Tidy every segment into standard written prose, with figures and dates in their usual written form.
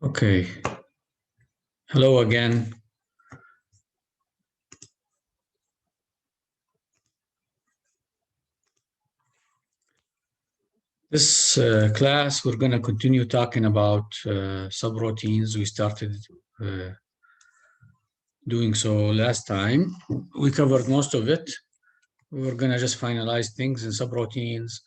Okay. Hello again. This class, we're going to continue talking about subroutines. We started doing so last time. We covered most of it. We're going to just finalize things in subroutines,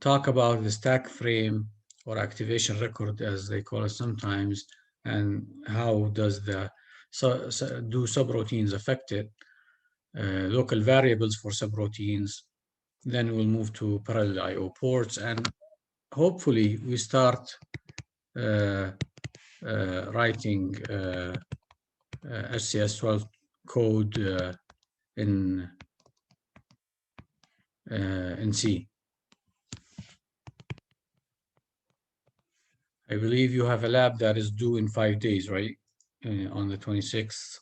talk about the stack frame or activation record, as they call it sometimes, and how does the do subroutines affect it, local variables for subroutines. Then we'll move to parallel I/O ports, and hopefully we start writing HCS12 code in C. I believe you have a lab that is due in 5 days, right? On the 26th.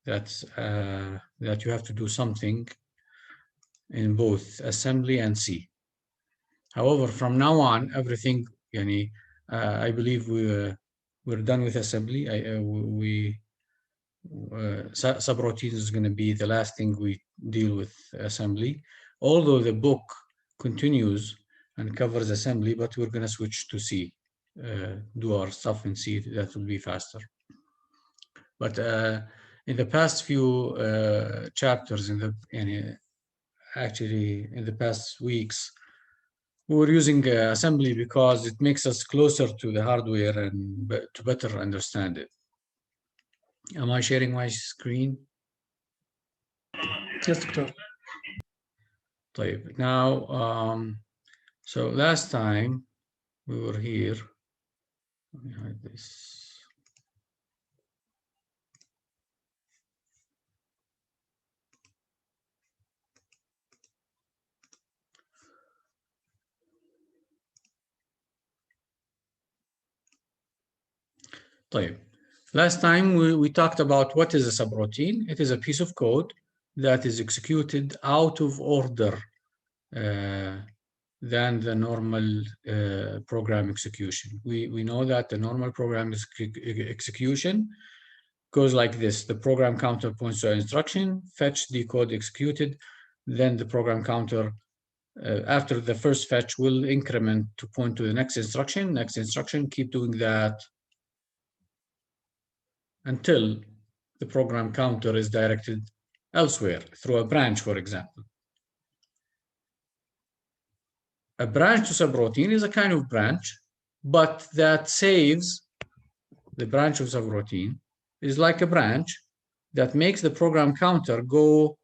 That's that you have to do something in both assembly and C. However, from now on, everything, I believe we're done with assembly. Subroutines is going to be the last thing we deal with assembly, although the book continues and covers assembly, but we're going to switch to C, do our stuff in C. That will be faster. But in the past few chapters, actually in the past weeks, we were using assembly because it makes us closer to the hardware and to better understand it. Am I sharing my screen? Yes, Doctor. Now, so last time we were here. Let me hide this. Last time we talked about what is a subroutine. It is a piece of code that is executed out of order than the normal program execution. We know that the normal program execution goes like this. The program counter points to an instruction, fetch, decode, executed. Then the program counter, after the first fetch, will increment to point to the next instruction, keep doing that until the program counter is directed elsewhere through a branch, for example. A branch to subroutine is a kind of branch, but that saves the branch of subroutine is like a branch that makes the program counter go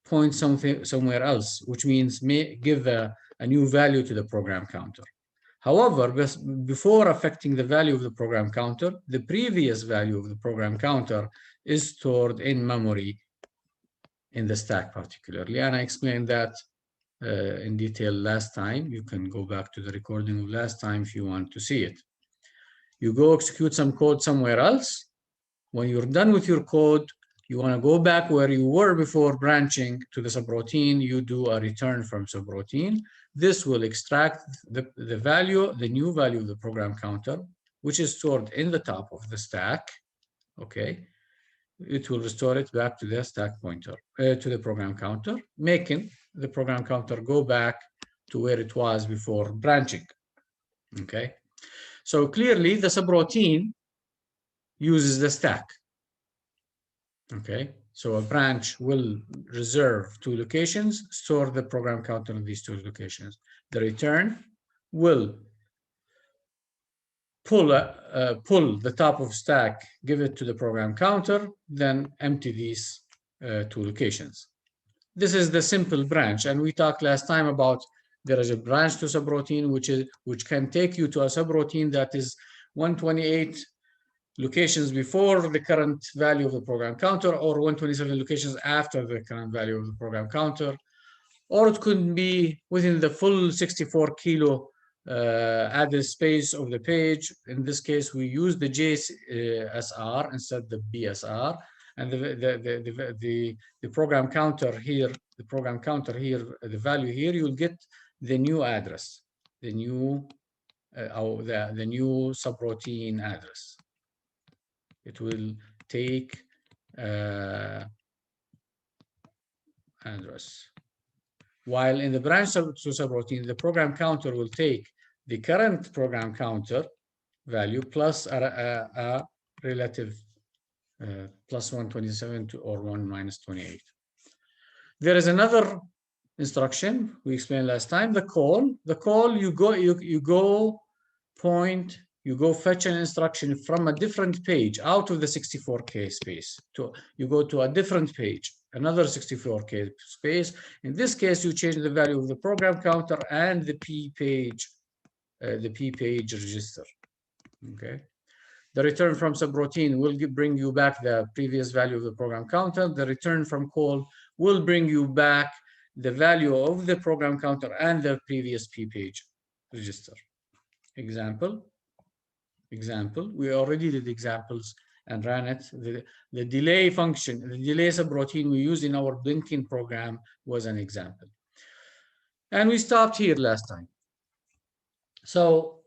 point somewhere else, which means give a new value to the program counter. However, before affecting the value of the program counter, the previous value of the program counter is stored in memory in the stack particularly. And I explained that in detail last time. You can go back to the recording of last time if you want to see it. You go execute some code somewhere else. When you're done with your code, you want to go back where you were before branching to the subroutine. You do a return from subroutine. This will extract the value, the new value of the program counter, which is stored in the top of the stack. Okay. It will restore it back to the stack pointer, to the program counter, making the program counter go back to where it was before branching. Okay. So clearly the subroutine uses the stack. Okay, so a branch will reserve 2 locations, store the program counter in these 2 locations. The return will pull the top of stack, give it to the program counter, then empty these 2 locations. This is the simple branch, and we talked last time about there is a branch to subroutine which can take you to a subroutine that is 128 locations before the current value of the program counter, or 127 locations after the current value of the program counter, or it could be within the full 64 kilo address space of the page. In this case, we use the JSR instead of the BSR, and the program counter here, the value here, you'll get the new address, the new or the new subroutine address. It will take address. While in the branch to subroutine, the program counter will take the current program counter value plus a relative plus 127 or 1 minus 28. There is another instruction we explained last time, the call. The call, you go fetch an instruction from a different page out of the 64K space. You go to a different page, another 64K space. In this case, you change the value of the program counter and the P page register. Okay. The return from subroutine will bring you back the previous value of the program counter. The return from call will bring you back the value of the program counter and the previous P page register. Example. We already did examples and ran it. The delay function, the delay subroutine we used in our blinking program was an example. And we stopped here last time. So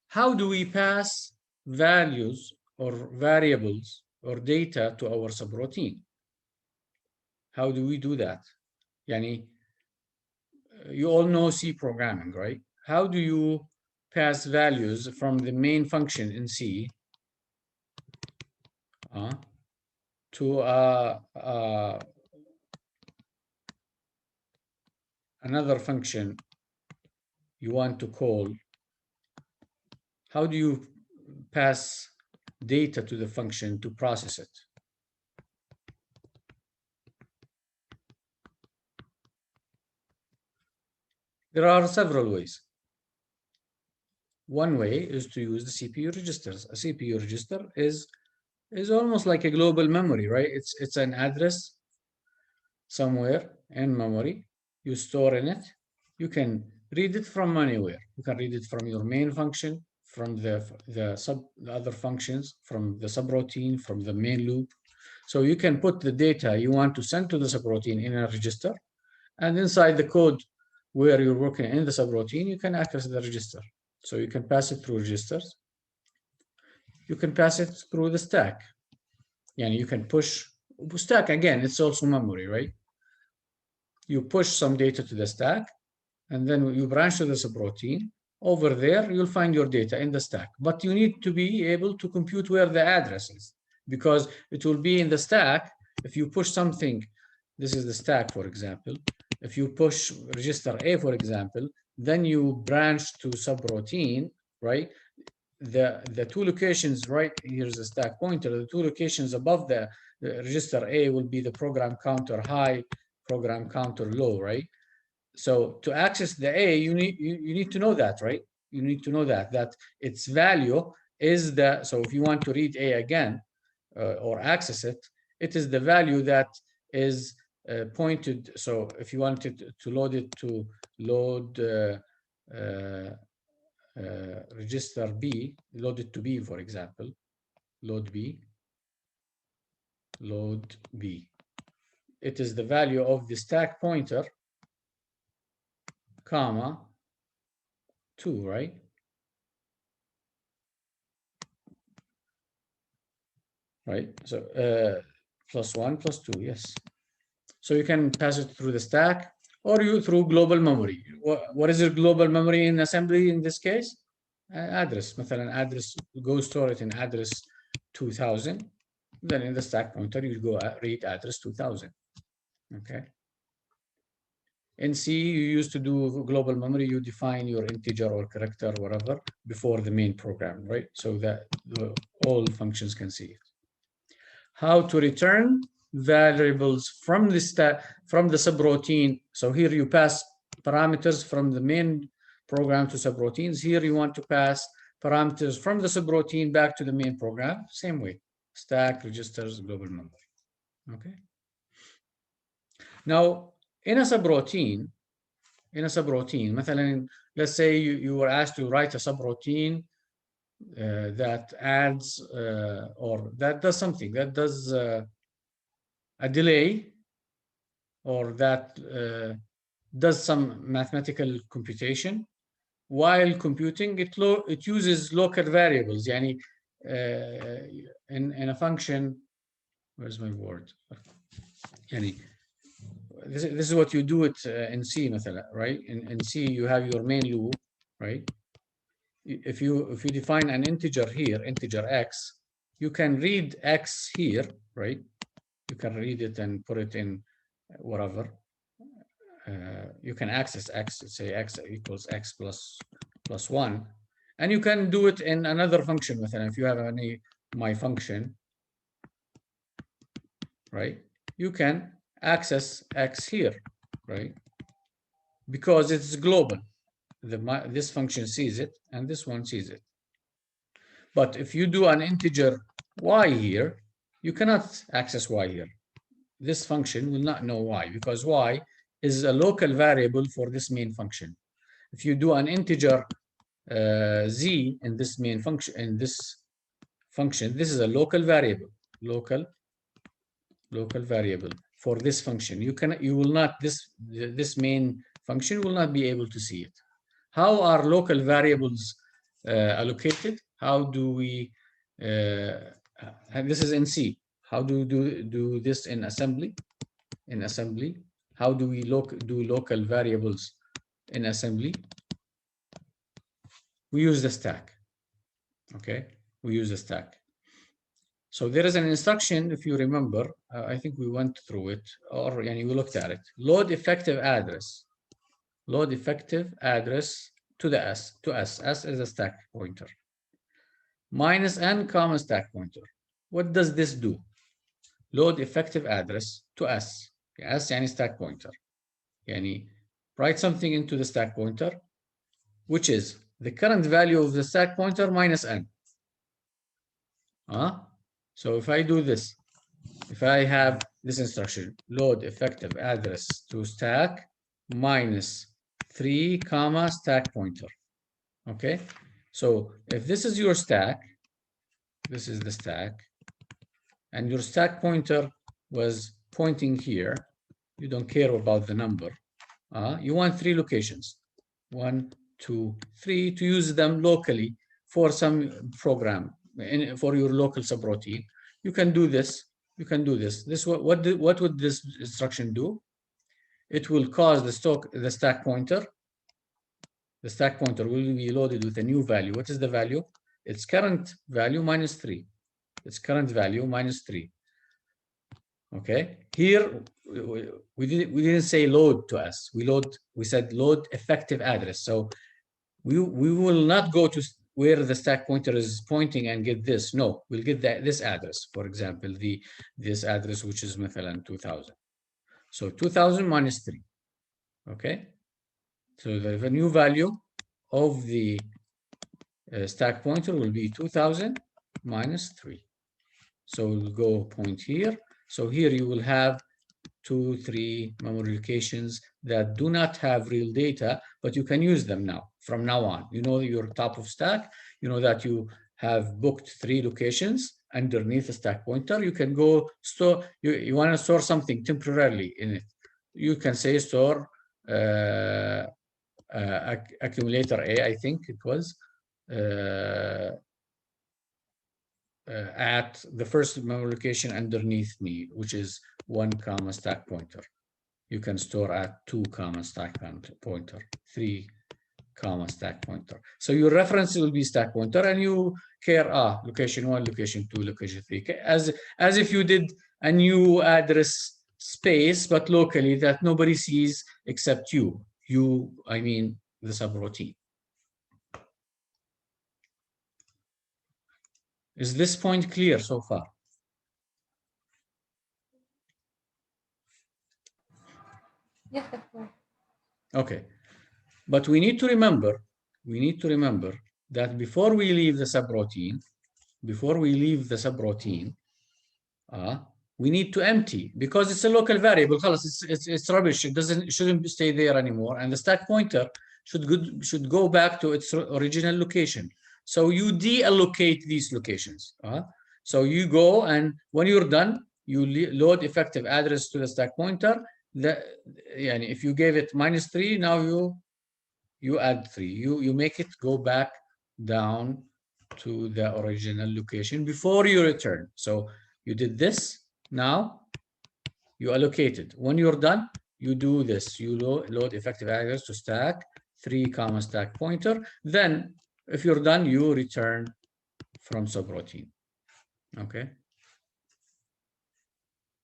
how do we pass values or variables or data to our subroutine? How do we do that? Yani, you all know C programming, right? How do you pass values from the main function in C to another function you want to call? How do you pass data to the function to process it? There are several ways. One way is to use the CPU registers. A CPU register is almost like a global memory, right? It's an address somewhere in memory. You store in it. You can read it from anywhere. You can read it from your main function, from the other functions, from the subroutine, from the main loop. So you can put the data you want to send to the subroutine in a register, and inside the code where you're working in the subroutine, you can access the register. So you can pass it through registers. You can pass it through the stack. And you can push stack again, it's also memory, right? You push some data to the stack, and then you branch to the subroutine. Over there, you'll find your data in the stack. But you need to be able to compute where the address is, because it will be in the stack. If you push something, this is the stack, for example. If you push register A, for example, then you branch to subroutine, right? The two locations, right, here's the stack pointer. The two locations above the register A will be the program counter high, program counter low, right? So to access the A, you need to know that, right? You need to know that its value is the, so if you want to read A again or access it, it is the value that is pointed. So if you wanted to load it to load register B, load it to B, for example, load B. It is the value of the stack pointer, comma, 2, right? Right, so +1 +2, yes. So you can pass it through the stack or through global memory. What is your global memory in assembly in this case? Address, مثلا address, go store it in address 2000. Then in the stack pointer, you go read address 2000. Okay. In C, you used to do global memory, you define your integer or character, whatever, before the main program, right? So that all functions can see it. How to return variables from the subroutine. So here you pass parameters from the main program to subroutines. Here you want to pass parameters from the subroutine back to the main program. Same way, stack, registers, global memory. Okay. Now, in a subroutine, مثلا, let's say you were asked to write a subroutine that adds or that does something, that does a delay, or that does some mathematical computation, while computing, it uses local variables. يعني in a function, where's my word? يعني this is what you do it in C مثلا, right? In C you have your main loop, right? If you define an integer here, integer x, you can read x here, right? You can read it and put it in whatever. You can access x, say x equals x plus 1, and you can do it in another function. مثلا, if you have any my function, right, you can access x here, right, because it's global. This function sees it and this one sees it. But if you do an integer y here, you cannot access y here. This function will not know y, because y is a local variable for this main function. If you do an integer z in this main function, this is a local variable, local variable for this function. You will not, this main function will not be able to see it. How are local variables allocated? How do we, and this is in C. How do we do this in assembly? In assembly, how do we do local variables in assembly? We use the stack. Okay, we use the stack. So there is an instruction, if you remember, I think we went through it, or we looked at it. Load effective address. Load effective address to the S. S is a stack pointer. Minus n comma stack pointer. What does this do? Load effective address to S. S يعني stack pointer. يعني write something into the stack pointer, which is the current value of the stack pointer minus n. So if I do this, if I have this instruction, load effective address to stack minus 3 comma stack pointer. Okay, so if this is your stack, this is the stack, and your stack pointer was pointing here, you don't care about the number. You want 3 locations, 1, 2, 3, to use them locally for some program, for your local subroutine. You can do this. You can do this. What would this instruction do? It will cause the stack pointer. The stack pointer will be loaded with a new value. What is the value? Its current value minus 3. Its current value minus 3. Okay. Here we didn't say load to S. We said load effective address. So we will not go to where the stack pointer is pointing and get this. No, we'll get this address. For example, this address, which is مثلا 2000. So 2000 minus 3. Okay. So the new value of the stack pointer will be 2000 minus 3. So we'll go point here. So here you will have 2, 3 memory locations that do not have real data, but you can use them now, from now on. You know your top of stack, you know that you have booked 3 locations underneath the stack pointer. You can go store, you want to store something temporarily in it. You can say store accumulator A, I think it was, at the first memory location underneath me, which is 1 comma stack pointer. You can store at 2 comma stack pointer, 3 comma stack pointer. So your reference will be stack pointer, and you care location 1, location 2, location 3, as if you did a new address space, but locally, that nobody sees except you. I mean the subroutine. Is this point clear so far? Yes, doctor. Okay, but we need to remember that before we leave the subroutine, we need to empty, because it's a local variable. It's rubbish. It shouldn't stay there anymore, and the stack pointer should go back to its original location. So you deallocate these locations. So you go, and when you're done, you load effective address to the stack pointer. If you gave it -3, now you you add 3. You make it go back down to the original location before you return. So you did this. Now you allocate it. When you're done, you do this. You load effective address to stack 3 comma stack pointer. Then if you're done, you return from subroutine. Okay.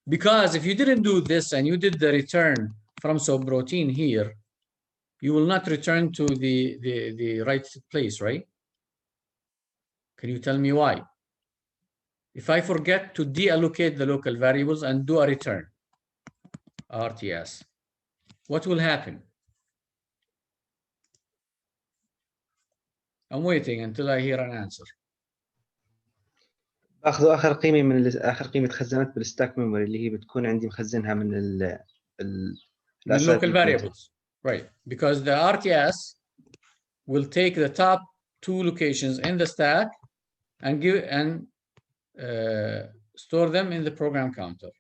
Because if you didn't do this and you did the return from subroutine here, you will not return to the right place, right? Can you tell me why? If I forget to deallocate the local variables and do a return, RTS, what will happen? I'm waiting until I hear an answer. باخذ اخر قيمه من اخر قيمه تخزنت بالستاك ميموري اللي هي بتكون عندي مخزنها من The local variables, right? Because the RTS will take the top 2 locations in the stack and store them in the program counter.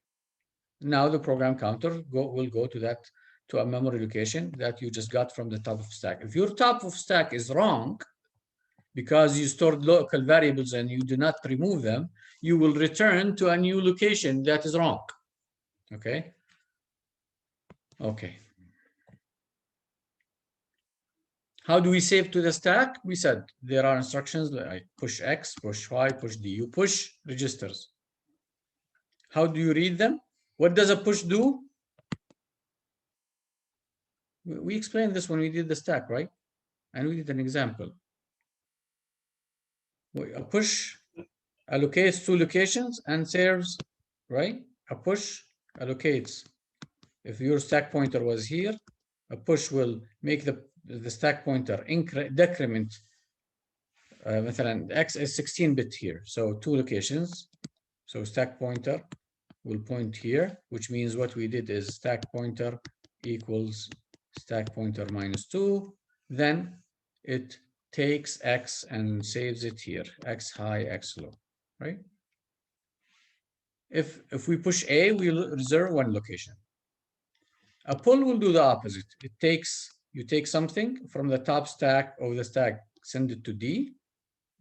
Now the program counter will go to a memory location that you just got from the top of stack. If your top of stack is wrong, because you stored local variables and you do not remove them, you will return to a new location that is wrong. Okay? Okay. How do we save to the stack? We said there are instructions like push X, push Y, push D. You push registers. How do you read them? What does a push do? We explained this when we did the stack, right? And we did an example. A push allocates 2 locations and serves, right? A push allocates. If your stack pointer was here, a push will make the stack pointer decrement. مثلا X is 16-bit here, so 2 locations. So stack pointer will point here, which means what we did is stack pointer equals stack pointer minus 2. Then it takes X and saves it here, X high, X low, right? If we push A, we'll reserve 1 location. A pull will do the opposite. You take something from the top stack of the stack, send it to D,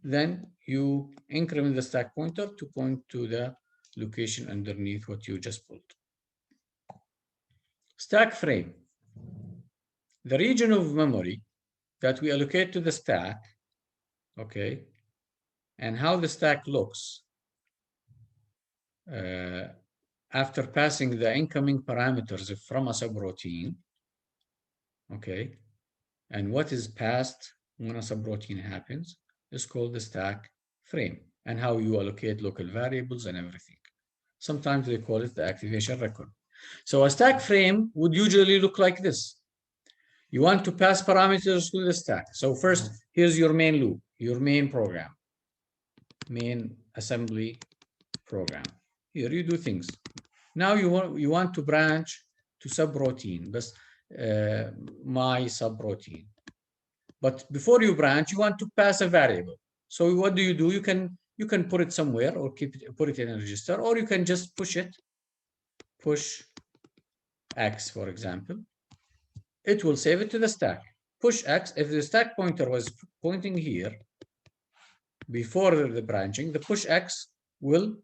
then you increment the stack pointer to point to the location underneath what you just pulled. Stack frame. The region of memory that we allocate to the stack, okay, and how the stack looks after passing the incoming parameters from a subroutine, okay, and what is passed when a subroutine happens is called the stack frame, and how you allocate local variables and everything. Sometimes they call it the activation record. So a stack frame would usually look like this. You want to pass parameters to the stack. So first, here's your main loop, your main program, main assembly program. Here you do things. Now you want to branch to subroutine, but my subroutine. But before you branch, you want to pass a variable. So what do? You can put it somewhere or put it in a register, or you can just push it. Push X, for example. It will save it to the stack. Push X, if the stack pointer was pointing here before the branching, the push X will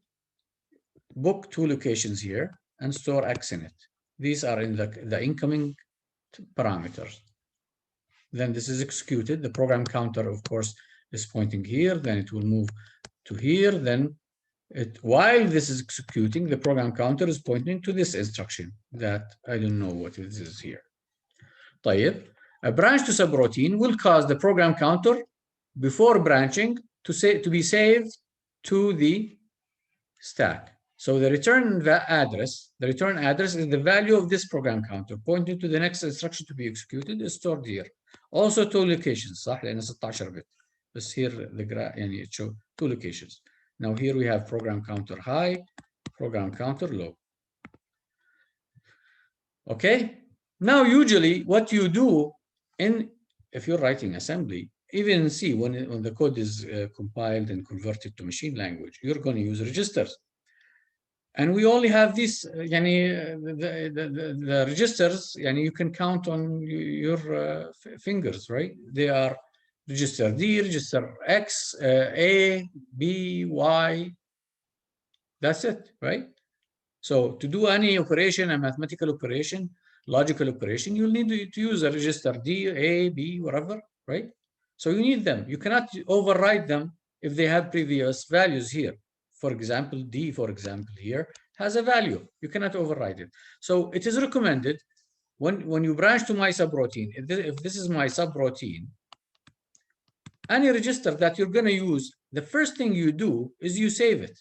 book 2 locations here and store X in it. These are in the incoming parameters. Then this is executed. The program counter, of course, is pointing here. Then it will move to here. Then while this is executing, the program counter is pointing to this instruction that I don't know what it is here. طيب, a branch to subroutine will cause the program counter before branching to be saved to the stack. So the return address is the value of this program counter pointing to the next instruction to be executed is stored here. Also 2 locations, صح؟ لأن 16 bit. But here it shows 2 locations. Now here we have program counter high, program counter low. Okay. Now usually what you do if you're writing assembly, even in C, when the code is compiled and converted to machine language, you're going to use registers. And we only have these, the registers, you can count on your fingers, right? They are register D, register X, A, B, Y. That's it, right? So to do any operation, a mathematical operation, logical operation, you'll need to use a register D, A, B, whatever, right? So you need them. You cannot override them if they have previous values here. For example, D, for example, here has a value. You cannot override it. So it is recommended when you branch to my subroutine, if this is my subroutine, any register that you're going to use, the first thing you do is you save it.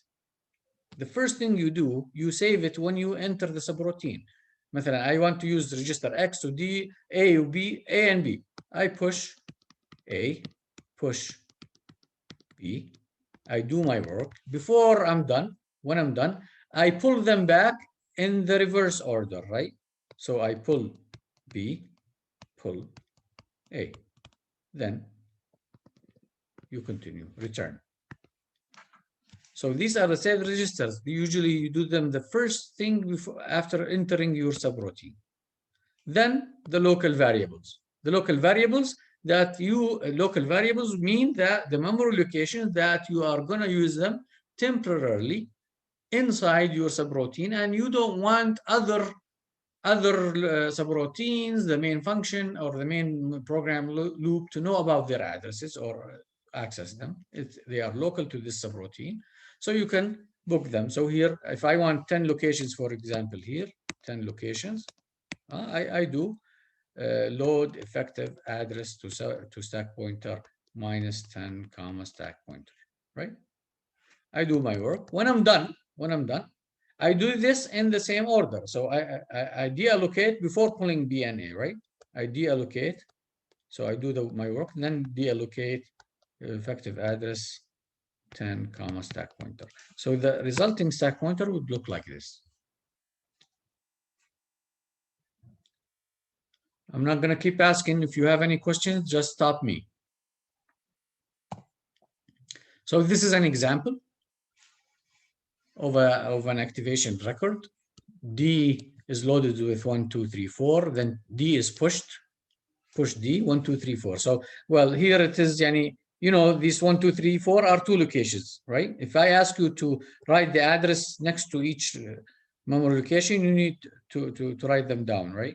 The first thing you do, you save it when you enter the subroutine. مثلا, I want to use register X to D, A to B, A and B. I push A, push B. I do my work. Before I'm done, when I'm done, I pull them back in the reverse order, right? So I pull B, pull A. Then you continue, return. So these are the saved registers. Usually you do them the first thing before, after entering your subroutine. Then the local variables. The local variables local variables mean that the memory locations that you are going to use them temporarily inside your subroutine, and you don't want other subroutines, the main function or the main program loop to know about their addresses or access them. They are local to this subroutine. So you can book them. So here, if I want 10 locations, for example, here, 10 locations, I do load effective address to stack pointer minus 10 comma stack pointer, right? I do my work. When I'm done, I do this in the same order. So I deallocate before pulling B and A, right? I deallocate. So I do my work, and then deallocate effective address 10 comma stack pointer. So the resulting stack pointer would look like this. I'm not going to keep asking. If you have any questions, just stop me. So this is an example of an activation record. D is loaded with 1, 2, 3, 4. Then D is push D, 1, 2, 3, 4. So, well, here it is, these 1, 2, 3, 4 are 2 locations, right? If I ask you to write the address next to each memory location, you need to write them down, right?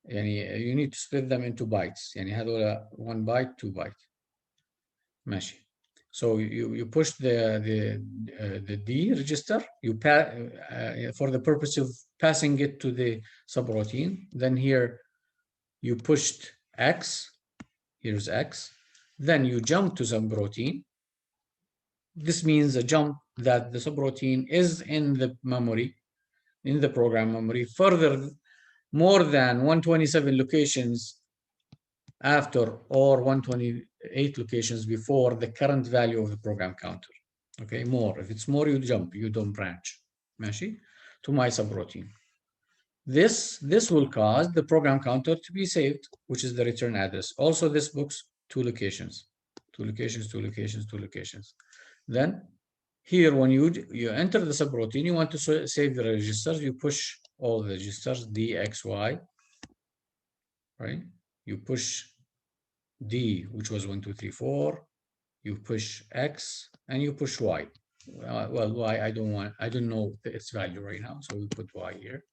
You need to split them into bytes. هذول 1 byte, 2 byte. ماشي. So you push the D register, for the purpose of passing it to the subroutine. Then here you pushed X, here's X. Then you jump to subroutine. This means a jump that the subroutine is in the memory, in the program memory, further more than 127 locations after or 128 locations before the current value of the program counter. Okay, more. If it's more, you jump, you don't branch. ماشي? To my subroutine. This will cause the program counter to be saved, which is the return address. Also, this books 2 locations. 2 locations, 2 locations, 2 locations. Then here, when you enter the subroutine, you want to save the registers, you push all the registers, D, X, Y, right? You push D, which was 1, 2, 3, 4. You push X and you push Y. Well, Y, I don't know its value right now, so we put Y here.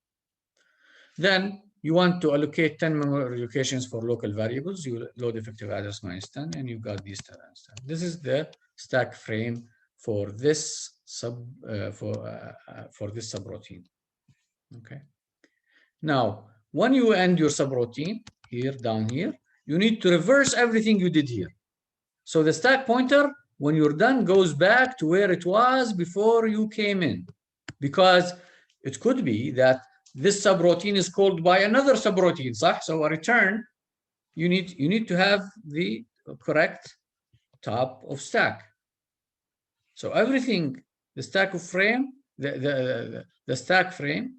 Then you want to allocate 10 memory locations for local variables. You load effective address minus 10, and you got these 10 minus 10. This is the stack frame for this this subroutine. Okay. Now, when you end your subroutine here, down here, you need to reverse everything you did here. So the stack pointer, when you're done, goes back to where it was before you came in, because it could be that this subroutine is called by another subroutine, صح? So a return, you need to have the correct top of stack. So everything, the stack of frame, the stack frame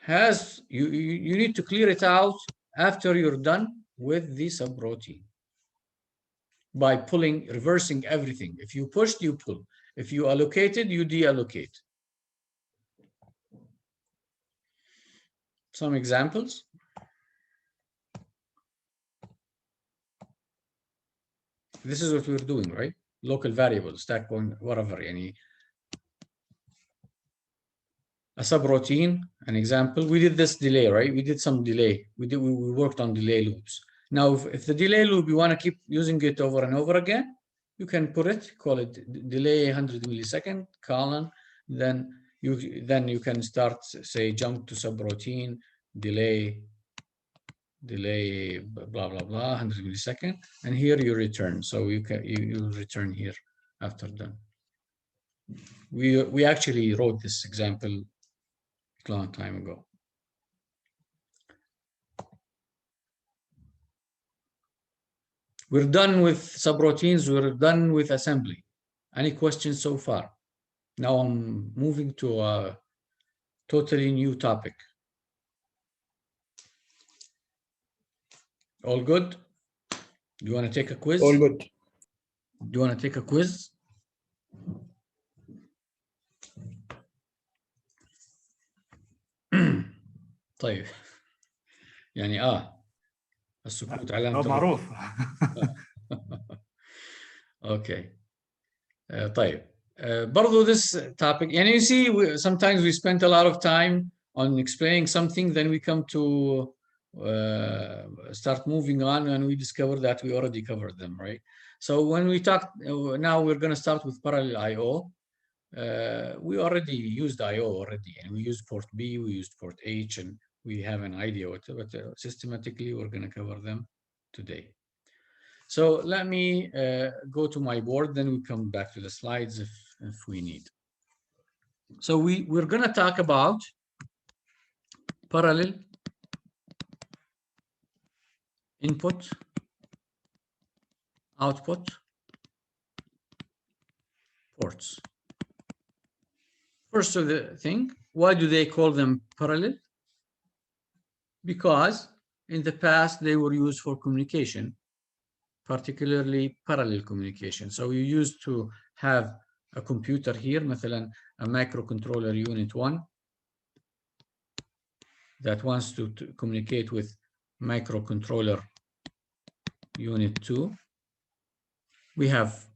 has, you need to clear it out after you're done with the subroutine. by reversing everything. If you pushed, you pull. If you allocated, you deallocate. Some examples. This is what we're doing, right? Local variables, stack point, whatever. A subroutine, an example. We did this delay, right? We did some delay. We worked on delay loops. Now, if the delay loop, you want to keep using it over and over again, you can put it, call it delay 100 millisecond, colon, then you can start, say, jump to subroutine, delay blah blah blah 100 millisecond, and here you return. So you return here after done. We actually wrote this example a long time ago. We're done with subroutines. We're done with assembly. Any questions so far? Now I'm moving to a totally new topic. All good? Do you want to take a quiz? All good. Do you want to take a quiz? طيب يعني السكوت علامة معروف. Okay. طيب. برضو this topic, and you see, sometimes we spend a lot of time on explaining something, then we come to start moving on, and we discover that we already covered them, right? So when we talk, now we're going to start with parallel I/O. We already used I/O already, and we used port B, we used port H, and we have an idea what, but systematically we're going to cover them today. So let me go to my board, then we come back to the slides if we need. So we're going to talk about parallel input, output ports. First of the thing, why do they call them parallel? Because in the past they were used for communication, particularly parallel communication. So you used to have a computer here, مثلا a microcontroller unit 1 that wants to communicate with microcontroller unit 2. We have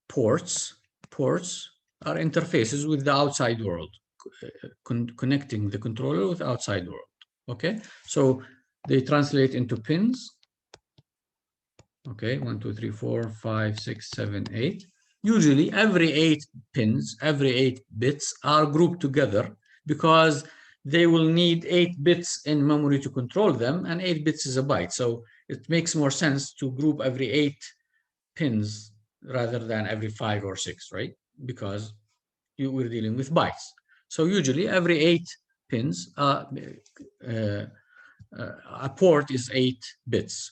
ports. Ports are interfaces with the outside world, connecting the controller with outside world. Okay, so they translate into pins. Okay, 1, 2, 3, 4, 5, 6, 7, 8. Usually every 8 pins, every 8 bits are grouped together because they will need 8 bits in memory to control them, and 8 bits is a byte. So it makes more sense to group every 8 pins rather than every 5 or 6, right? Because we're dealing with bytes. So usually every 8 pins, a port is 8 bits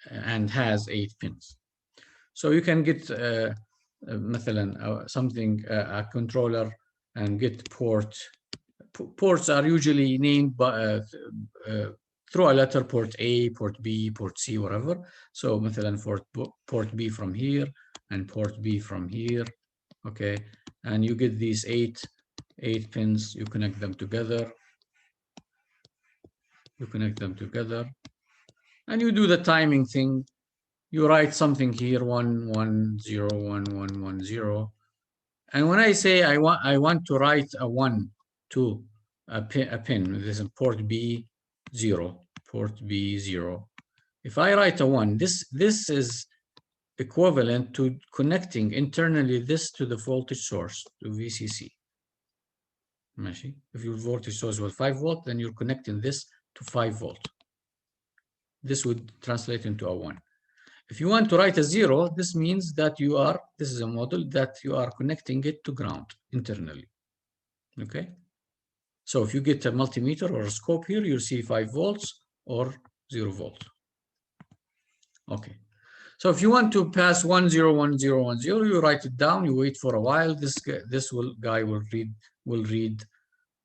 and has 8 pins. So you can get مثلا something, a controller, and get ports are usually named by, through a letter, port A, port B, port C, whatever. So مثلا for port B from here and port B from here. Okay, and you get these 8 pins, you connect them together. You connect them together, and you do the timing thing. You write something here, 1, 1, 0, 1, 1, 1, 0. And when I say I want to write a 1 to a pin, this is port B 0, port B 0. If I write a 1, this is equivalent to connecting internally this to the voltage source, to VCC. If your voltage source was 5 volt, then you're connecting this to 5 volt. This would translate into a 1. If you want to write a 0, this means that this is a model that you are connecting it to ground internally. Okay? So if you get a multimeter or a scope here, you'll see 5 volts or 0 volt. Okay. So if you want to pass 1, 0, 1, 0, 1, 0, you write it down, you wait for a while. This guy will read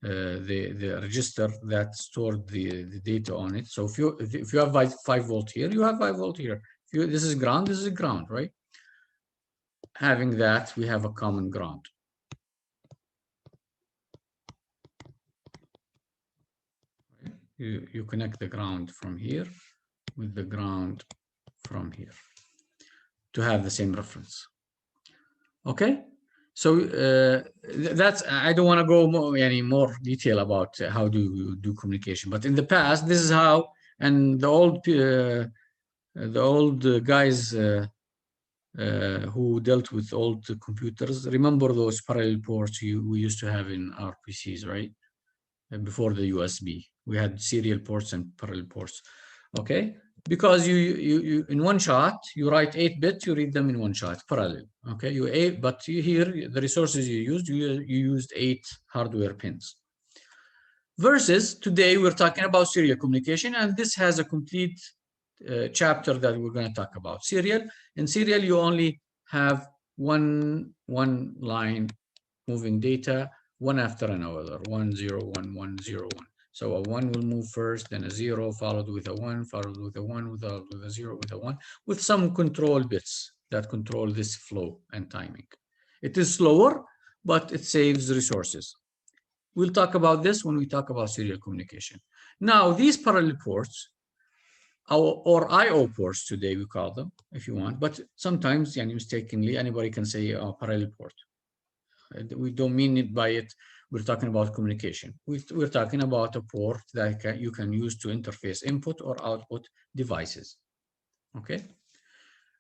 the register that stored the data on it. So if you have 5 volt here, you have 5 volt here. This is ground, right? having that, we have a common ground. You connect the ground from here with the ground from here to have the same reference. Okay, so that's, I don't want to go any more detail about how do you do communication, but in the past, this is how, and the old guys who dealt with old computers, remember those parallel ports we used to have in our PCs, right? Before the USB, we had serial ports and parallel ports. Okay, because you in one shot you write 8 bits, you read them in one shot, parallel. Okay, but here the resources you used 8 hardware pins. Versus today we're talking about serial communication, and this has a complete chapter that we're going to talk about. Serial. In serial, you only have one line moving data, one after another, 1 0 1 1 0 1. So a 1 will move first, then a 0 followed with a 1, followed with a 1, with a 0, with a 1, with some control bits that control this flow and timing. It is slower, but it saves resources. We'll talk about this when we talk about serial communication. Now, these parallel ports, or I/O ports today, we call them, if you want, but sometimes, mistakenly, anybody can say a parallel port. We don't mean it by it. We're talking about communication. We're talking about a port that you can use to interface input or output devices. Okay.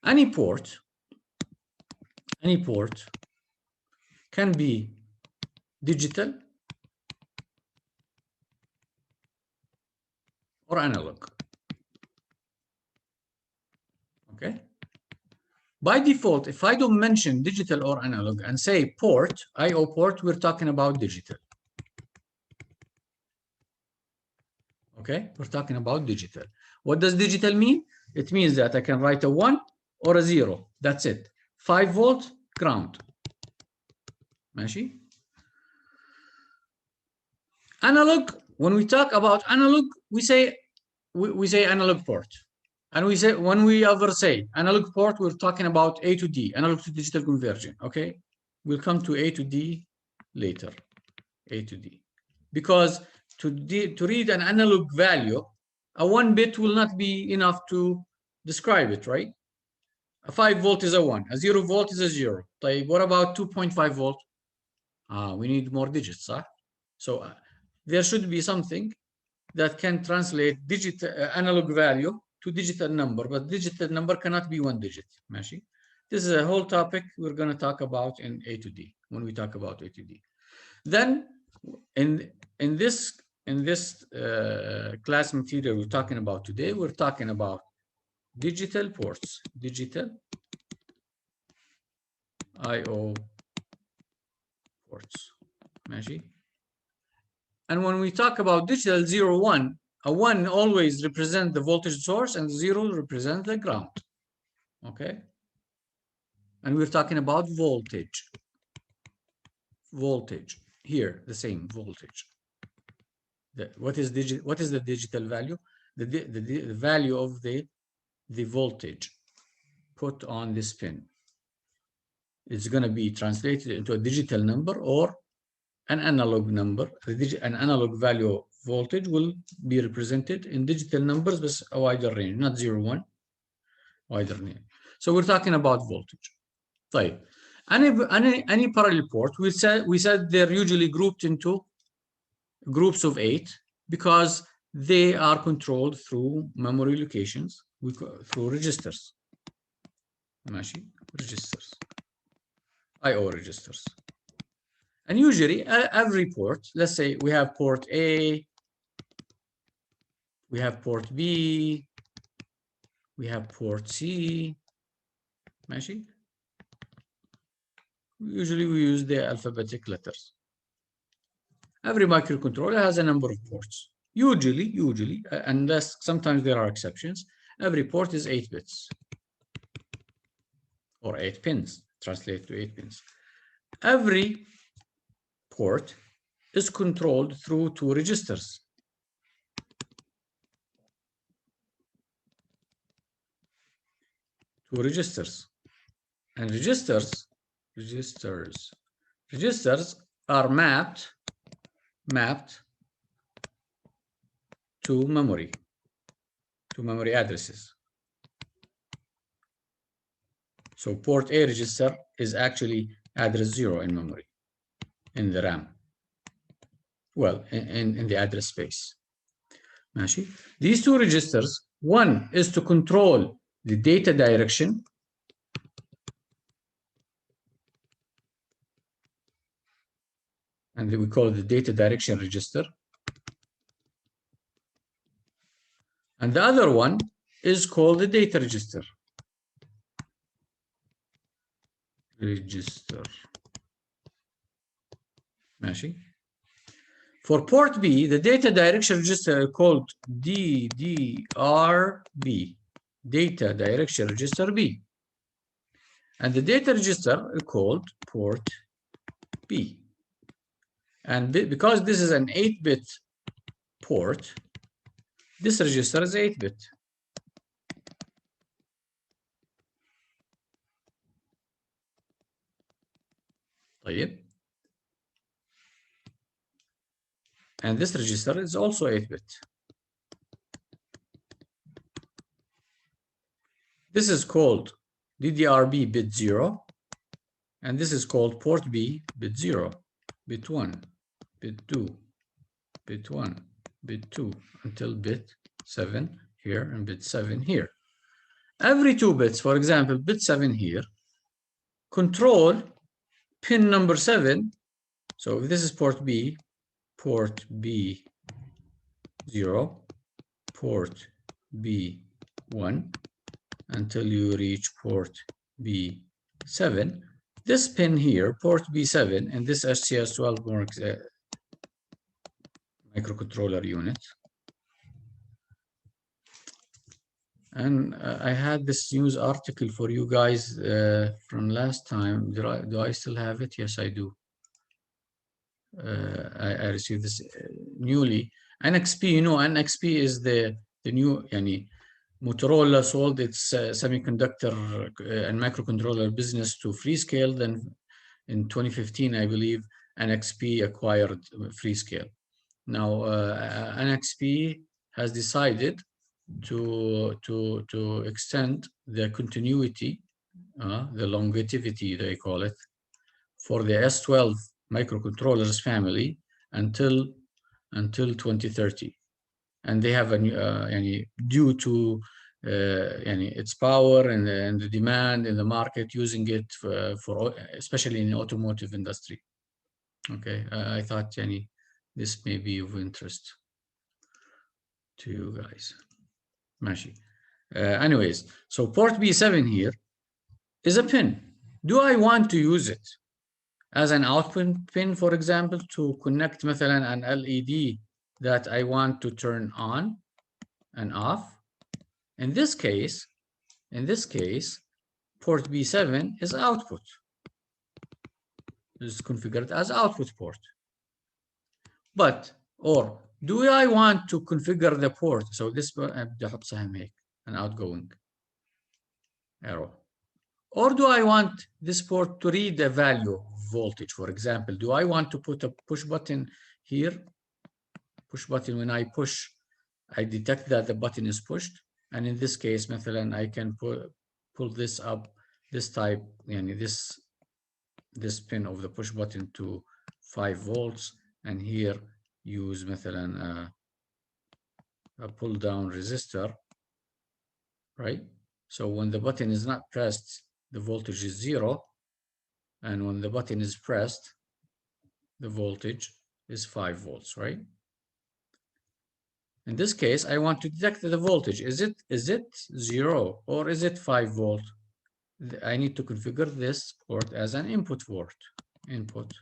Any port can be digital or analog. Okay. By default, if I don't mention digital or analog and say port, I/O port, we're talking about digital. Okay, we're talking about digital. What does digital mean? It means that I can write a 1 or a 0. That's it. 5 volt, ground. ماشي? Analog, when we talk about analog, we say analog port. And we say, when we ever say analog port, we're talking about A to D, analog to digital conversion. Okay, we'll come to A to D later. A to D, because to read an analog value, a 1 bit will not be enough to describe it, right? A 5 volt is a 1, a 0 volt is a 0. What about 2.5 volt? We need more digits, huh? So there should be something that can translate digital analog value to digital number, but digital number cannot be 1 digit. ماشي? This is a whole topic we're going to talk about in A to D, when we talk about A to D. Then in this class material we're talking about today, we're talking about digital ports, digital I/O ports. ماشي? And when we talk about digital 0 1, a 1 always represents the voltage source and 0 represents the ground. Okay? And we're talking about voltage. Voltage. Here, the same voltage. What is the digital value? The value of the voltage put on this pin. It's going to be translated into a digital number or an analog number. An analog value of voltage will be represented in digital numbers with a wider range, not 0 1, wider range. So we're talking about voltage. طيب. Any parallel port, we said they're usually grouped into groups of 8 because they are controlled through memory locations, through registers. ماشي? Registers. I/O registers. And usually every port, let's say we have port A, we have port B, we have port C. ماشي? Usually we use the alphabetic letters. Every microcontroller has a number of ports. Usually, unless sometimes there are exceptions, every port is 8 bits or 8 pins, translate to 8 pins. Every port is controlled through 2 registers. And registers are mapped to memory addresses. So port A register is actually address 0 in memory, in the RAM. Well, in the address space. ماشي. These two registers, one is to control the data direction, and we call it the data direction register. And the other one is called the data register. ماشي. For port B, the data direction register is called DDRB, data direction register B. And the data register is called port B. And because this is an 8-bit port, this register is 8-bit. طيب. And this register is also 8-bit. This is called DDRB bit 0, and this is called port B bit 0, bit 1, bit 2, bit 1, bit 2, until bit 7 here and bit 7 here. Every 2 bits, for example, bit 7 here, control pin number 7. So if this is port B 0, port B1, until you reach port B7. This pin here, port B7, and this HCS12 microcontroller unit. And I had this news article for you guys from last time. Do I still have it? Yes, I do. I received this newly. NXP, you know, NXP is the new, yani, Motorola sold its semiconductor and microcontroller business to Freescale. Then in 2015, I believe, NXP acquired Freescale. Now, NXP has decided to extend the continuity, the longevity, they call it, for the S12 microcontrollers family until 2030. And they have due to its power and the demand in the market, using it for especially in the automotive industry. Okay, I thought this may be of interest to you guys. ماشي. Anyways, so port B7 here is a pin. Do I want to use it as an output pin, for example, to connect مثلا an LED that I want to turn on and off? In this case, port B7 is output. This is configured as output port. But, or do I want to configure the port? So this بدي أحط سهم هيك, an outgoing arrow. Or do I want this port to read the value of voltage? For example, do I want to put a push button here? Push button, when I push, I detect that the button is pushed. And in this case, مثلا, I can pull this up, this type, this pin of the push button to 5 volts, and here use مثلا a pull down resistor, right? So when the button is not pressed, the voltage is 0, and when the button is pressed, the voltage is 5 volts, right? In this case, I want to detect the voltage. Is it 0 or is it 5 volt? I need to configure this port as an input port. Input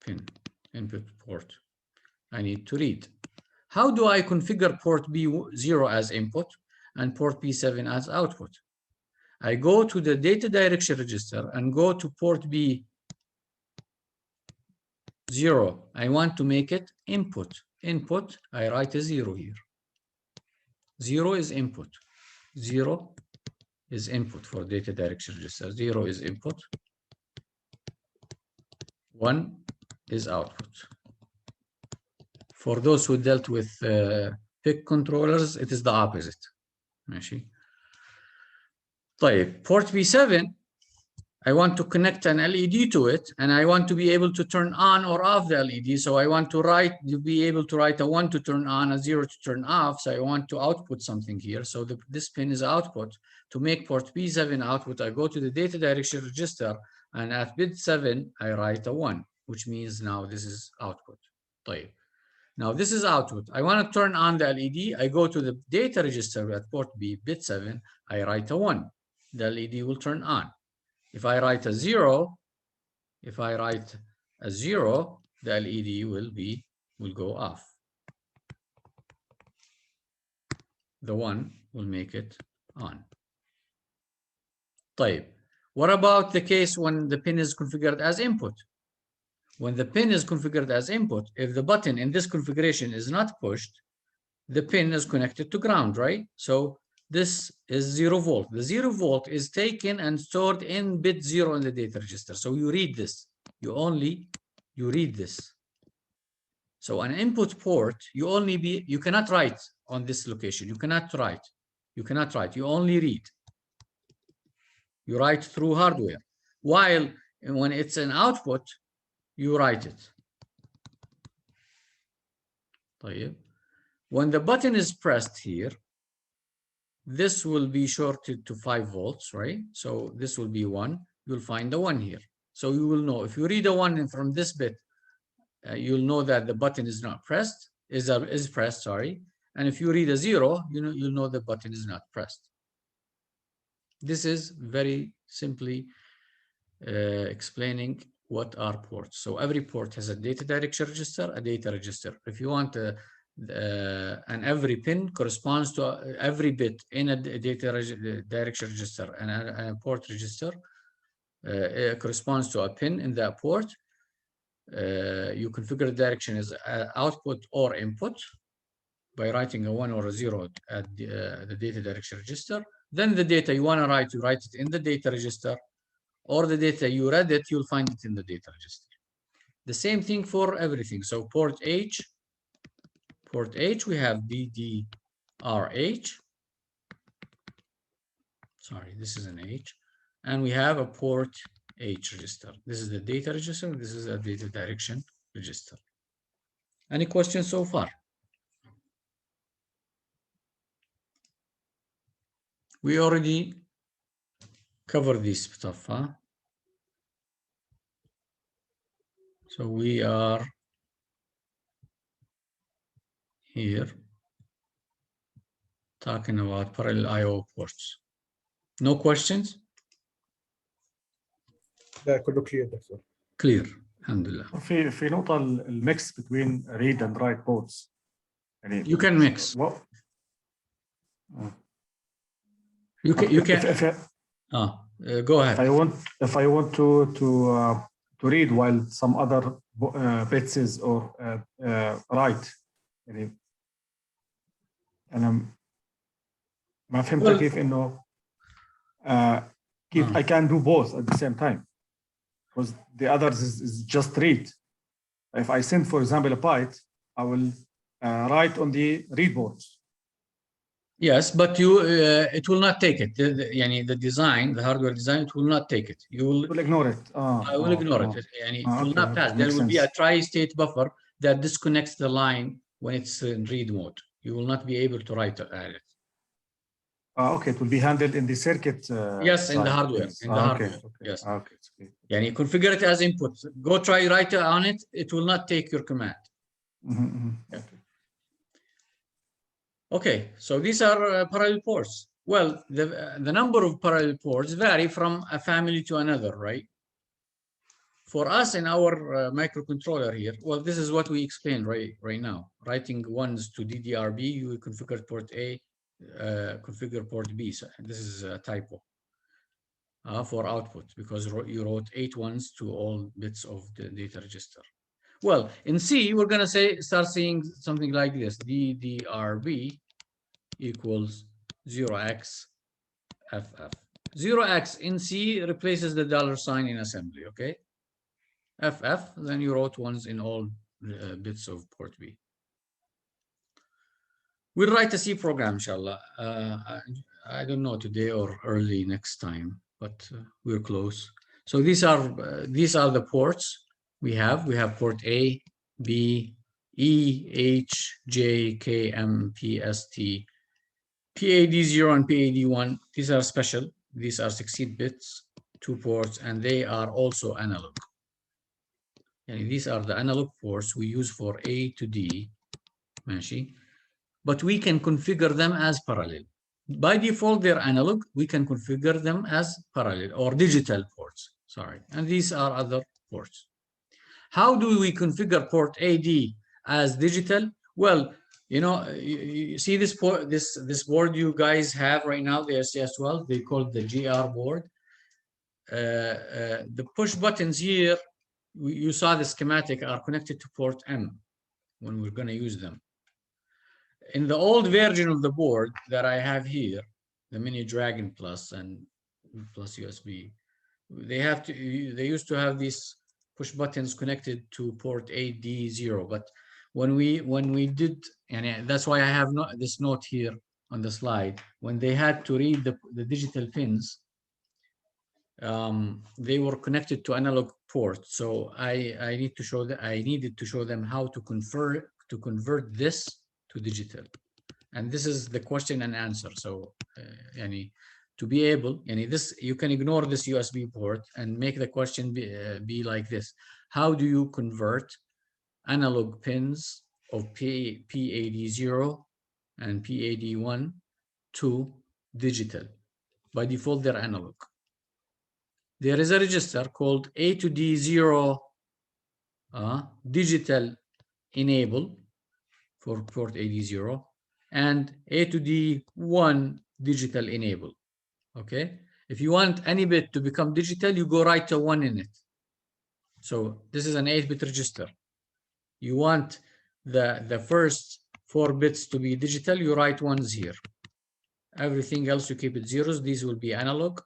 pin, input port. I need to read. How do I configure port B0 as input and port B7 as output? I go to the data direction register and go to port B0. I want to make it input. Input, I write a 0 here. 0 is input. 0 is input for data direction register. 0 is input. 1 is output. For those who dealt with PIC controllers, it is the opposite. ماشي. طيب, port B7, I want to connect an LED to it, and I want to be able to turn on or off the LED. So I want to be able to write a 1 to turn on, a 0 to turn off. So I want to output something here. So this pin is output. To make port B7 output, I go to the data direction register, and at bit 7, I write a 1, which means now this is output. طيب. Now this is output. I want to turn on the LED. I go to the data register at port B, bit 7, I write a 1. The LED will turn on. If I write a 0, the LED will go off. The 1 will make it on. طيب. What about the case when the pin is configured as input? When the pin is configured as input, if the button in this configuration is not pushed, the pin is connected to ground, right? So this is 0 volt. The 0 volt is taken and stored in bit 0 in the data register. So you read this. You read this. So an input port, you cannot write on this location. You cannot write. You only read. You write through hardware. While when it's an output, you write it. طيب. When the button is pressed here, this will be shorted to 5 volts, right? So this will be 1. You'll find the 1 here. So you will know if you read a 1 from this bit, you'll know that the button is not pressed, is pressed, sorry. And if you read a 0, you'll know the button is not pressed. This is very simply explaining what are ports. So every port has a data direction register, a data register. If you want and every pin corresponds to every bit in a data direction register, and a port register corresponds to a pin in that port. You configure the direction as output or input by writing a 1 or a 0 at the data direction register. Then the data you want to write, you write it in the data register, or the data you read it, you'll find it in the data register. The same thing for everything. So port H, we have DDRH. Sorry, this is an H. And we have a port H register. This is the data register. This is a data direction register. Any questions so far? We already covered this stuff, huh? So we are here talking about parallel I/O ports. No questions? لا كله كلير دكتور. Clear. الحمد لله. في نقطة الميكس between read and write ports. يعني You can mix. What? You can. Go ahead. If I want to read while some other bits is or write. يعني أنا ما فهمت كيف إنه كيف I can do both at the same time. Because the others is just read. If I send, for example, a byte, I will write on the read board. Yes, but it will not take it. The design, the hardware design, it will not take it. You will ignore it. I will ignore it. It will not pass. There will be a tri-state buffer that disconnects the line when it's in read mode. You will not be able to write at it. Okay, it will be handled in the circuit. Yes, in the hardware. In the hardware. Yes. Okay. You configure it as input. Go try write on it. It will not take your command. Yeah. Okay, so these are parallel ports. Well, the number of parallel ports vary from a family to another, right? For us in our microcontroller here, well, this is what we explained right now. Writing ones to DDRB, you configure port A, configure port B. So this is a typo for output because you wrote 8 ones to all bits of the data register. Well, in C, we're going to start seeing something like this. DDRB equals 0x FF. 0x in C replaces the $sign in assembly, okay? FF, then you wrote ones in all bits of port B. We'll write a C program, inshallah. I don't know today or early next time, but we're close. So these are the ports we have. We have port A, B, E, H, J, K, M, P, S, T, PAD0 and PAD1. These are special. These are 16 bits, 2 ports, and they are also analog. And these are the analog ports we use for A to D, ماشي? But we can configure them as parallel. By default, they're analog. We can configure them as parallel or digital ports, sorry. And these are other ports. How do we configure port AD as digital? Well, you know, you see this port, this board you guys have right now, the HCS12, they call it the GR board. The push buttons here, you saw the schematic, are connected to port M when we're going to use them. In the old version of the board that I have here, the Mini Dragon Plus and Plus USB, they used to have these push buttons connected to port AD0. But when we did, and that's why I have this note here on the slide, when they had to read the digital pins, they were connected to analog ports. So I needed to show them how to convert this to digital. And this is the question and answer. So to be able, this, you can ignore this USB port and make the question be like this. How do you convert analog pins of PAD0 and PAD1 to digital? By default, they're analog. There is a register called A to D0 digital enable for port AD0 and A to D1 digital enable. Okay, if you want any bit to become digital, you go write a 1 in it. So this is an 8-bit register. You want the first 4 bits to be digital, you write 1s here. Everything else you keep it 0s. These will be analog,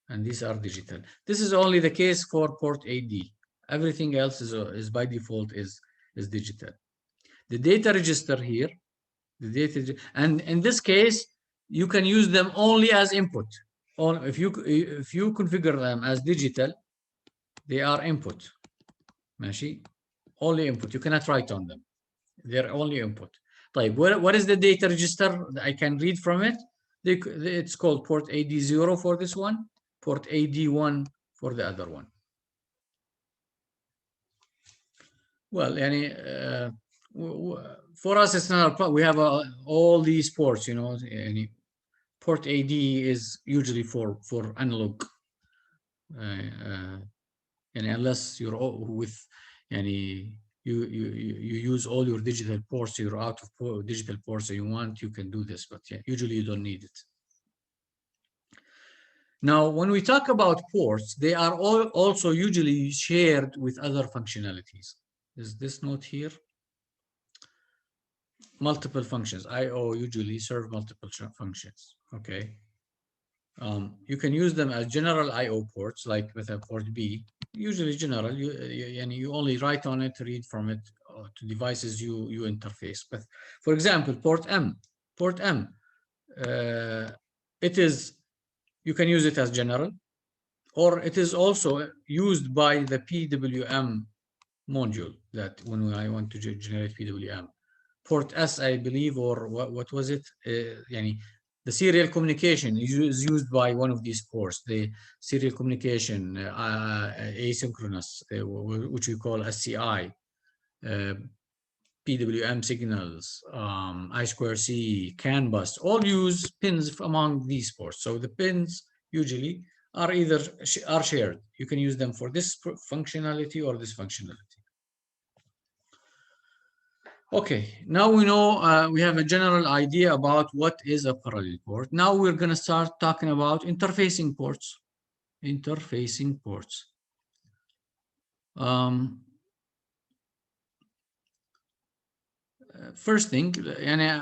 and these are digital. This is only the case for port AD. Everything else is by default is digital. The data register here, and in this case, you can use them only as input. If you configure them as digital, they are input. ماشي? Only input. You cannot write on them. They're only input. طيب, what is the data register I can read from it? It's called port AD0 for this one, port AD1 for the other one. Well, for us, it's not a problem. We have all these ports, port AD is usually for analog, and unless you're with, you use all your digital ports, you're out of digital ports, so you can do this, but yeah, usually you don't need it. Now, when we talk about ports, they are also usually shared with other functionalities. Is this note here? Multiple functions. I/O usually serve multiple functions. Okay. You can use them as general I/O ports, like with a port B. Usually general. You only write on it, read from it to devices you interface. But for example, port M. Port M. You can use it as general, or it is also used by the PWM module, that when I want to generate PWM. Port S, I believe, or what was it? The serial communication is used by one of these ports, the serial communication asynchronous, which we call SCI, PWM signals, I2C, CAN bus, all use pins among these ports. So the pins usually are shared. You can use them for this functionality or this functionality. Okay, now we know, we have a general idea about what is a parallel port. Now we're going to start talking about interfacing ports. Interfacing ports. first thing,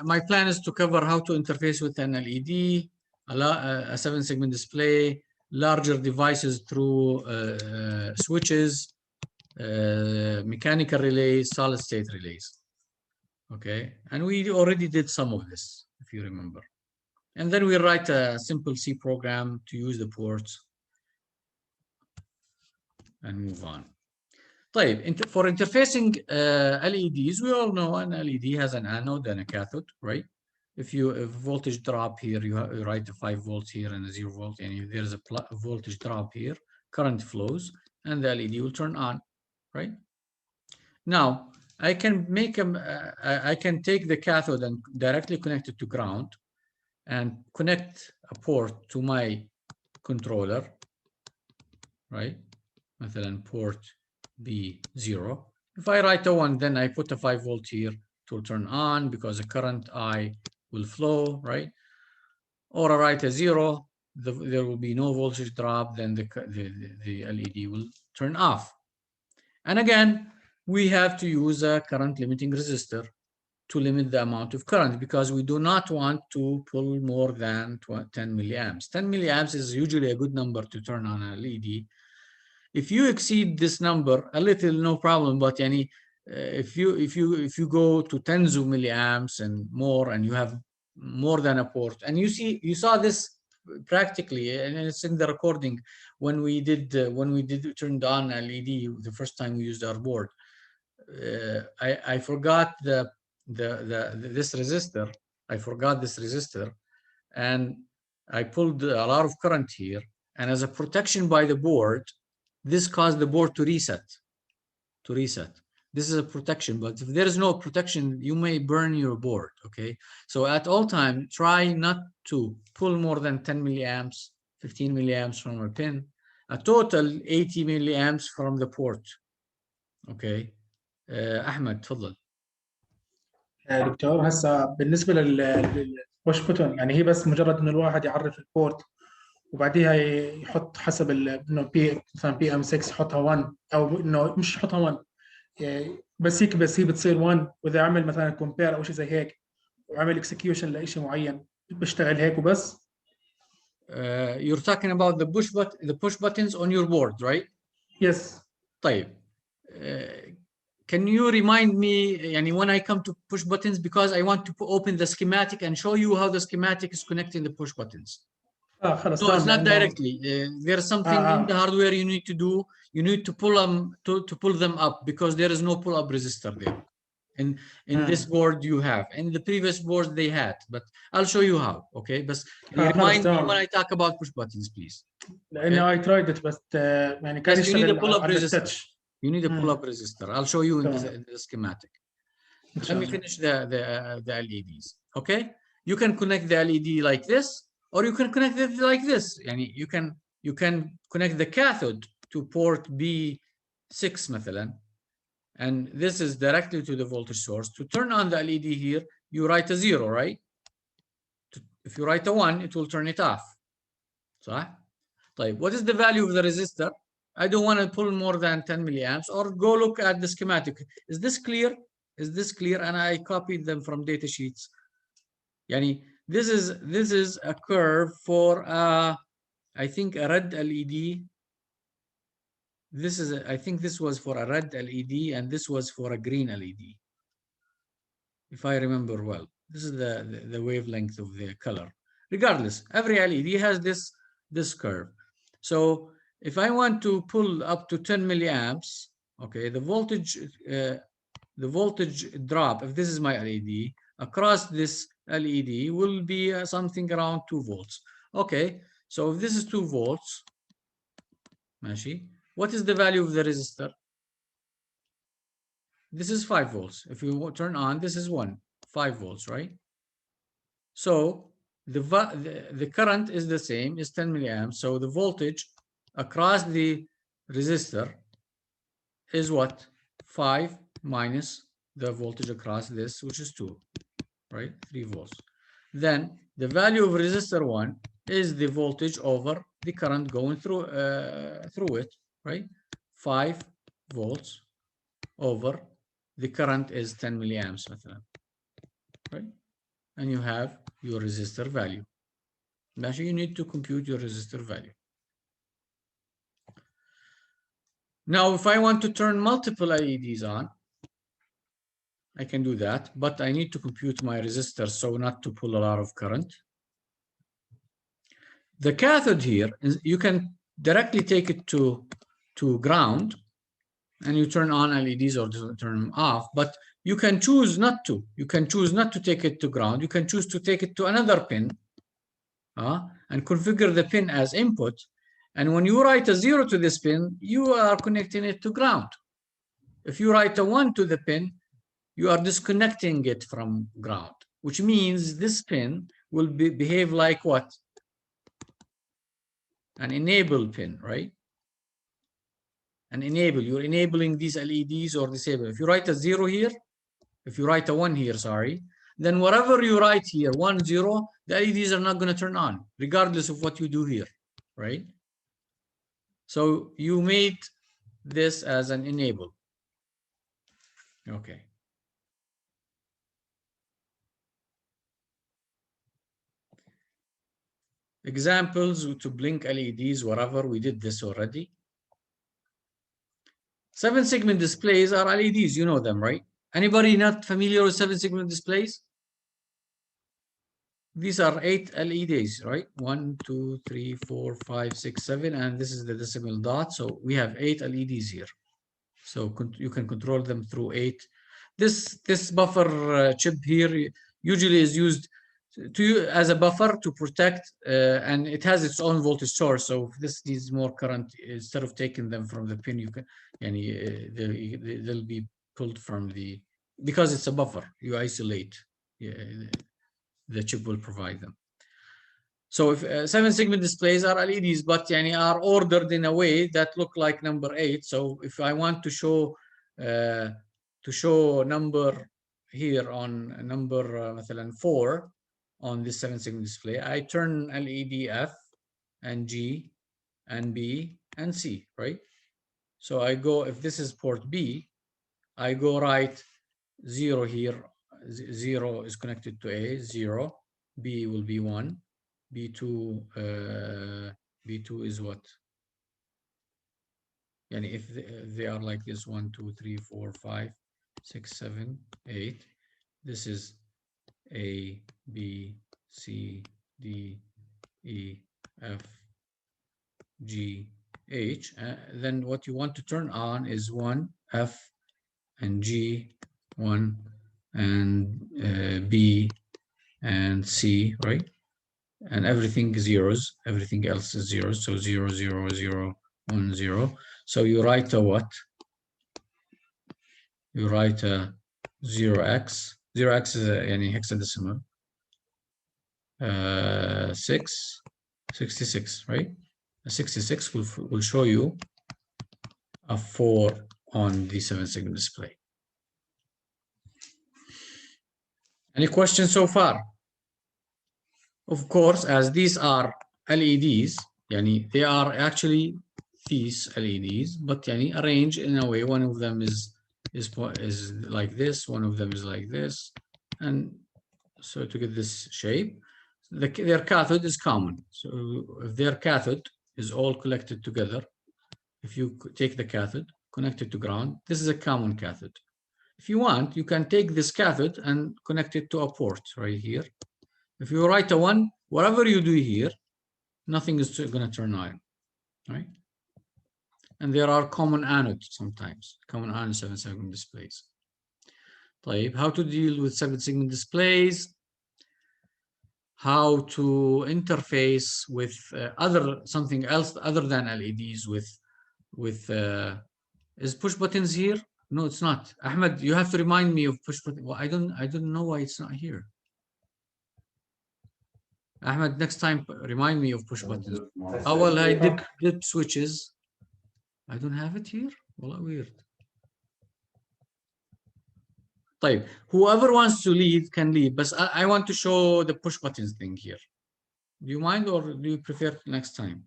my plan is to cover how to interface with an LED, a 7-segment display, larger devices through switches, mechanical relays, solid-state relays. Okay, and we already did some of this, if you remember. And then we write a simple C program to use the ports and move on. For interfacing LEDs, we all know an LED has an anode and a cathode, right? If voltage drop here, you write a 5 volts here and a 0 volt, and if there's a voltage drop here, current flows, and the LED will turn on, right? Now, I can make I can take the cathode and directly connect it to ground, and connect a port to my controller, right? مثلا port B0. If I write a 1, then I put a 5 volt here, it will turn on because the current I will flow, right? Or I write a 0, there will be no voltage drop, then the LED will turn off. And again, we have to use a current limiting resistor to limit the amount of current, because we do not want to pull more than 10 milliamps. 10 milliamps is usually a good number to turn on an LED. If you exceed this number a little, no problem, but if you go to tens of milliamps and more, and you have more than a port, and you saw this practically, and it's in the recording when we turned on LED the first time we used our board. I forgot this resistor. I forgot this resistor, and I pulled a lot of current here, and as a protection by the board, this caused the board to reset. This is a protection, but if there is no protection, you may burn your board, okay? So at all time, try not to pull more than 10 milliamps, 15 milliamps from a pin, a total 80 milliamps from the port, okay? أحمد تفضل. دكتور هسه بالنسبة للبوش بوتون، يعني هي بس مجرد إنه الواحد يعرف البورت وبعديها يحط حسب انه مثلا بي ام 6 يحطها 1، او انه مش يحطها 1 بس هي بتصير 1، واذا عمل مثلا كومبير او شيء زي هيك وعمل اكسكيوشن لشيء معين بيشتغل هيك وبس. You're talking about the push buttons on your board, right? Yes. طيب. Can you remind me, when I come to push buttons, because I want to open the schematic and show you how the schematic is connecting the push buttons. No, it's not directly. There's something in the hardware you need to do. You need to pull them to pull them up, because there is no pull-up resistor there. In this board you have. In the previous board they had, but I'll show you how. Okay, but remind me when I talk about push buttons, please. لأنه I tried it, but يعني كان you need a يشتغل pull-up على resistor. التاتش. You need a pull-up resistor. I'll show you in the schematic. Let me finish the LEDs. Okay, you can connect the LED like this, or you can connect it like this. You can connect the cathode to port B6 مثلا, and this is directly to the voltage source. To turn on the LED here, you write a 0, right? If you write a 1, it will turn it off. صح? طيب, what is the value of the resistor? I don't want to pull more than 10 milliamps, or go look at the schematic. Is this clear? Is this clear? And I copied them from data sheets. This is a curve for I think a red LED. I think this was for a red LED, and this was for a green LED, if I remember well. This is the wavelength of the color. Regardless, every LED has this curve. So if I want to pull up to 10 milliamps, okay, the voltage drop, if this is my LED, across this LED will be something around 2 volts. Okay, so if this is 2 volts, ماشي, what is the value of the resistor? This is 5 volts. If you turn on, this is 5 volts, right? So the current is the same, is 10 milliamps. So the voltage across the resistor is what? 5 minus the voltage across this, which is 2, right? 3 volts. Then the value of resistor 1 is the voltage over the current going through it, right? 5 volts over the current is 10 milliamps مثلا. right? And you have your resistor value. Actually, you need to compute your resistor value. Now, if I want to turn multiple LEDs on, I can do that, but I need to compute my resistor so not to pull a lot of current. The cathode here is you can directly take it to ground and you turn on LEDs or turn them off, but you can choose not to. You can choose not to take it to ground. You can choose to take it to another pin and configure the pin as input. And when you write a 0 to this pin, you are connecting it to ground. If you write a 1 to the pin, you are disconnecting it from ground, which means this pin will behave like what? An enable pin, right? An enable, you're enabling these LEDs or disable. If you write a 0 here, if you write a 1 here, sorry, then whatever you write here, 1, 0, the LEDs are not going to turn on, regardless of what you do here, right? So you made this as an enable. Okay. Examples to blink LEDs, whatever, we did this already. 7-segment displays are LEDs, you know them, right? Anybody not familiar with 7-segment displays? These are 8 LEDs, right? 1, 2, 3, 4, 5, 6, 7, and this is the decimal dot. So we have 8 LEDs here. So you can control them through 8. This buffer chip here usually is used as a buffer to protect, and it has its own voltage source. So if this needs more current, instead of taking them from the pin, you can, and they'll be pulled from the, because it's a buffer, you isolate. The chip will provide them. So if 7-segment displays are LEDs, but are ordered in a way that look like number 8. So if I want to show number here on number 4 on this 7-segment display, I turn LED F and G and B and C, right? So I go, if this is port B, I go write 0 here. 0 is connected to A, 0. B will be 1. B2 is what? And if they are like this, 1, 2, 3, 4, 5, 6, 7, 8. This is A, B, C, D, E, F, G, H. Then what you want to turn on is 1, F, and G, 1, and B, and C, right? And everything is zeros. Everything else is zeros. So 0, 0, 0, 1, 0. So you write a what? You write a 0x. 0x is a hexadecimal. 66, right? A 66 will show you a 4 on the 7-segment display. Any questions so far? Of course, as these are LEDs, they are actually these LEDs, but arranged in a way. One of them is like this, one of them is like this, and so to get this shape, their cathode is common. So if their cathode is all collected together, if you take the cathode, connect it to ground, this is a common cathode. If you want, you can take this cathode and connect it to a port right here. If you write a 1, whatever you do here, nothing is going to turn on, right? And there are common anodes sometimes, common anode 7-segment displays. How to deal with 7-segment displays? How to interface with something else other than LEDs with is push buttons here? No, it's not. Ahmed, you have to remind me of push button. Well, I don't know why it's not here. Ahmed, next time remind me of push buttons. Oh well, I dip switches. I don't have it here. Well, weird. Whoever wants to leave can leave, but I want to show the push buttons thing here. Do you mind, or do you prefer next time?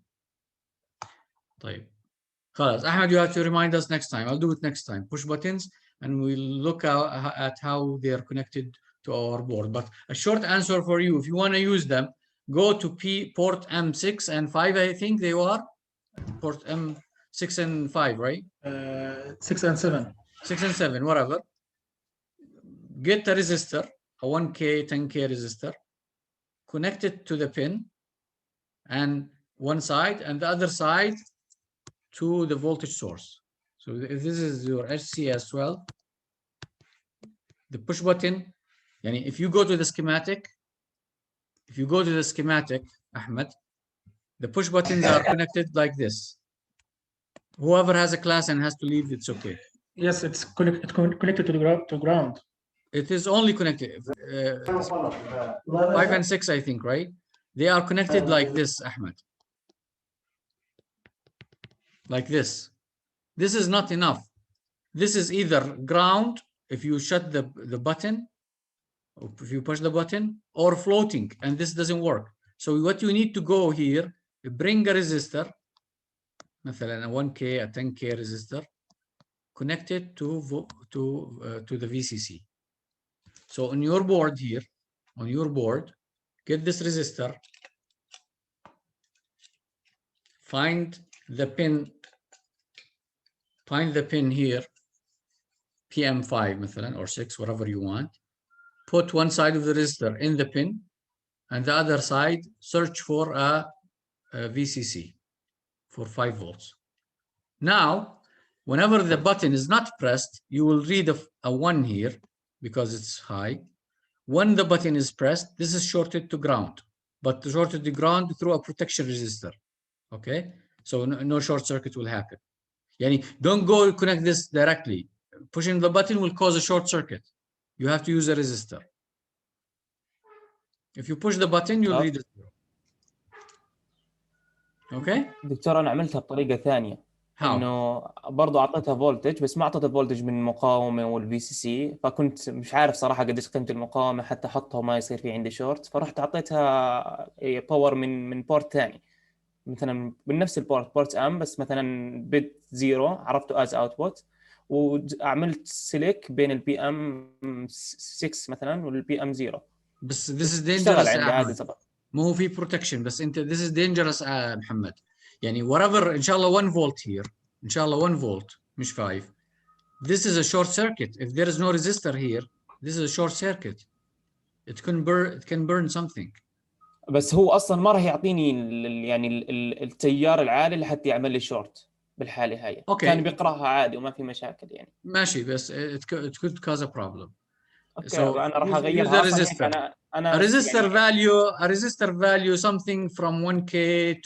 خلاص, Ahmed, you have to remind us next time. I'll do it next time. Push buttons, and we'll look at how they are connected to our board. But a short answer for you, if you want to use them, go to port M6 and 5, I think they are. Port M6 and 5, right? 6 and 7. 6 and 7, whatever. Get a resistor, a 1K, 10K resistor, connect it to the pin, and one side, and the other side to the voltage source. So if this is your HCS12, the push button, and if you go to the schematic, Ahmed, the push buttons are connected like this. Whoever has a class and has to leave, it's okay. Yes, it's connected to ground. It is only connected. 5 and 6, I think, right? They are connected like this, Ahmed. Like this. This is not enough. This is either ground, if you shut the button, if you push the button, or floating, and this doesn't work. So what you need to go here, bring a resistor, مثلا a 1K, a 10K resistor, connect it to the VCC. So on your board here, get this resistor, find the pin here, PM5 مثلا, or 6, whatever you want. Put one side of the resistor in the pin, and the other side search for a VCC for 5 volts. Now, whenever the button is not pressed, you will read a 1 here because it's high. When the button is pressed, this is shorted to ground, but shorted to ground through a protection resistor. Okay, so no short circuit will happen. Yani, don't go connect this directly. Pushing the button will cause a short circuit. You have to use a resistor. If you push the button, you'll read it. Okay. دكتور انا عملتها بطريقه ثانيه. How? انه برضو اعطيتها فولتج بس ما اعطيتها فولتج من المقاومه والفي سي سي، فكنت مش عارف صراحه قديش قيمه المقاومه حتى احطها وما يصير في عندي شورت، فرحت اعطيتها باور من بورت ثاني مثلا من نفس بورت ام، بس مثلا بت 0 عرفته از اوتبوت، وعملت سيليك بين البي ام 6 مثلا والبي ام 0. بس this is dangerous. اشتغل عندي عادي طبعا. ما هو في protection، بس انت this is dangerous محمد. يعني whatever ان شاء الله 1 volt here، ان شاء الله 1 volt مش 5. This is a short circuit. If there is no resistor here, this is a short circuit. It can burn something. بس هو اصلا ما راح يعطيني يعني التيار العالي لحتى يعمل لي شورت بالحاله هاي. Okay. كان بيقراها عادي وما في مشاكل يعني. ماشي، بس it could cause a problem. اوكي So انا راح اغيرها اصلا. انا a resistor value something from 1K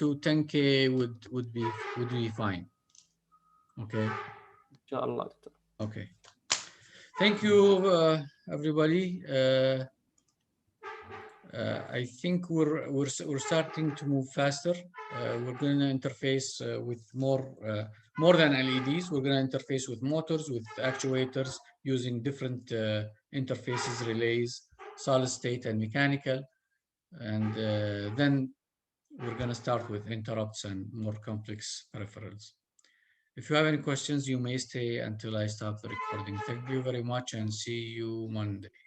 to 10K would be fine. Okay. ان شاء الله دكتور. Okay. Thank you everybody. I think we're starting to move faster. We're going to interface with more than LEDs. We're going to interface with motors, with actuators, using different interfaces, relays, solid state and mechanical. And then we're going to start with interrupts and more complex peripherals. If you have any questions, you may stay until I stop the recording. Thank you very much and see you Monday.